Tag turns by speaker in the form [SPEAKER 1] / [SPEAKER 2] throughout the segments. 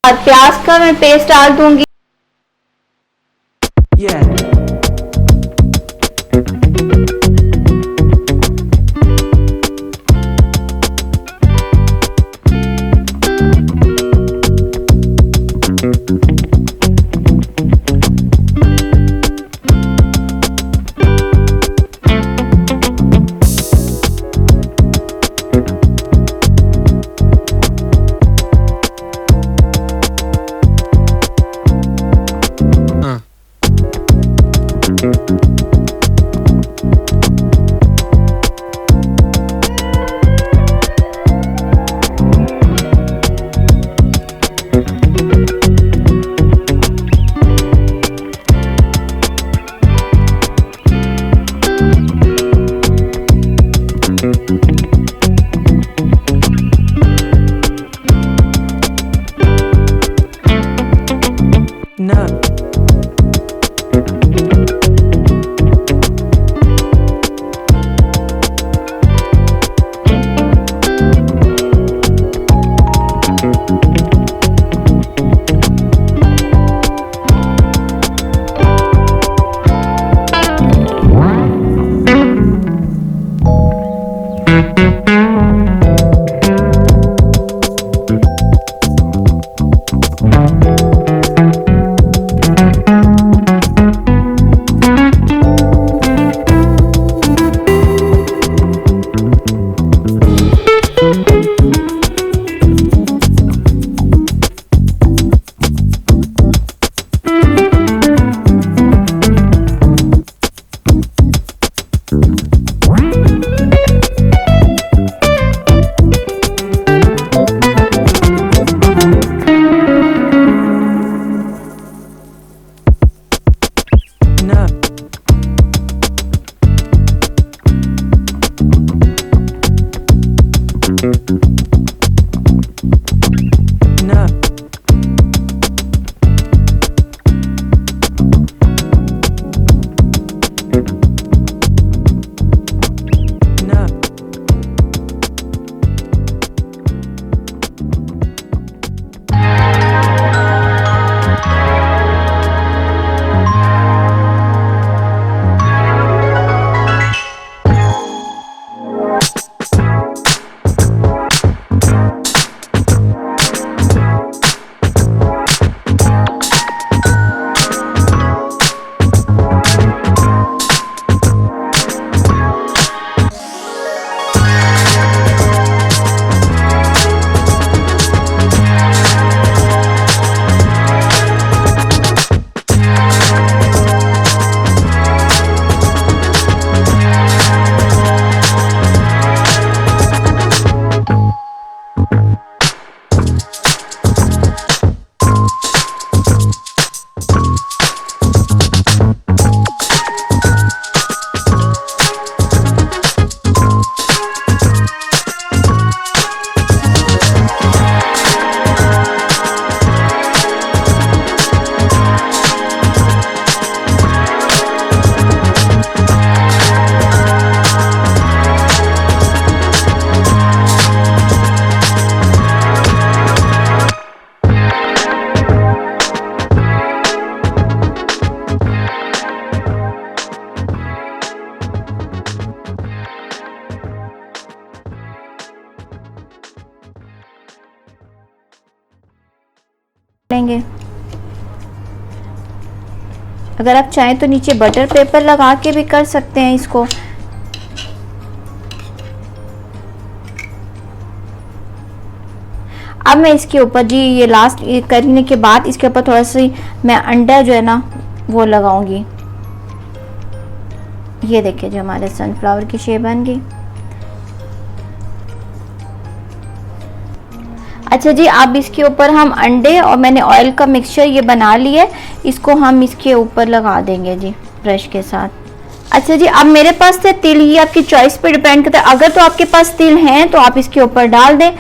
[SPEAKER 1] और प्याज का मैं पेस्ट डाल दूंगी। लेंगे। अगर आप चाहें तो नीचे बटर पेपर लगा के भी कर सकते हैं इसको। अब मैं इसके ऊपर जी ये लास्ट करने के बाद इसके ऊपर थोड़ा सी मैं अंडा जो है ना वो लगाऊंगी। ये देखिए जो हमारे सनफ्लावर की शेप बन गई। अच्छा जी, अब इसके ऊपर हम अंडे और मैंने ऑयल का मिक्सचर ये बना लिया, इसको हम इसके ऊपर लगा देंगे जी ब्रश के साथ। अच्छा जी, अब मेरे पास से तिल, ये आपकी चॉइस पे डिपेंड करता है। अगर तो आपके पास तिल हैं तो आप इसके ऊपर डाल दें,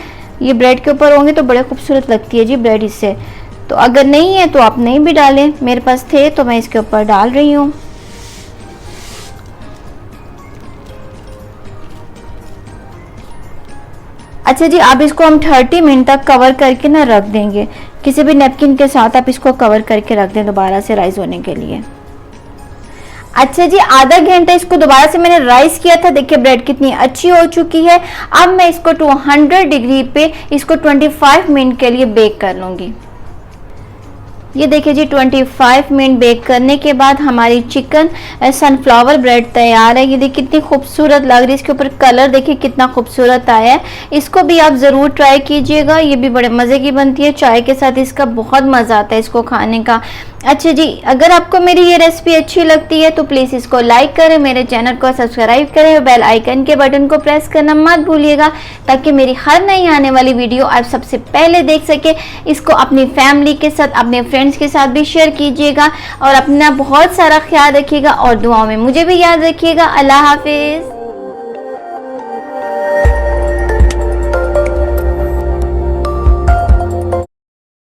[SPEAKER 1] ये ब्रेड के ऊपर होंगे तो बड़े खूबसूरत लगती है जी ब्रेड इससे। तो अगर नहीं है तो आप नहीं भी डालें, मेरे पास थे तो मैं इसके ऊपर डाल रही हूँ। अच्छा जी, अब इसको हम 30 मिनट तक कवर करके ना रख देंगे किसी भी नैपकिन के साथ आप इसको कवर करके रख दें दोबारा से राइस होने के लिए। अच्छा जी, आधा घंटा इसको दोबारा से मैंने राइस किया था। देखिए ब्रेड कितनी अच्छी हो चुकी है। अब मैं इसको 200 डिग्री पे इसको 25 मिनट के लिए बेक कर लूँगी। ये देखिए जी 25 मिनट बेक करने के बाद हमारी चिकन सनफ्लावर ब्रेड तैयार है। ये देखिए कितनी खूबसूरत लग रही है, इसके ऊपर कलर देखिए कितना खूबसूरत आया है। इसको भी आप ज़रूर ट्राई कीजिएगा, ये भी बड़े मज़े की बनती है। चाय के साथ इसका बहुत मज़ा आता है इसको खाने का। अच्छा जी, अगर आपको मेरी ये रेसिपी अच्छी लगती है तो प्लीज़ इसको लाइक करें, मेरे चैनल को सब्सक्राइब करें और बेल आइकन के बटन को प्रेस करना मत भूलिएगा, ताकि मेरी हर नई आने वाली वीडियो आप सबसे पहले देख सके। इसको अपनी फैमिली के साथ, अपने फ्रेंड्स के साथ भी शेयर कीजिएगा और अपना बहुत सारा ख्याल रखिएगा और दुआओं में मुझे भी याद रखिएगा। अल्लाह हाफिज़।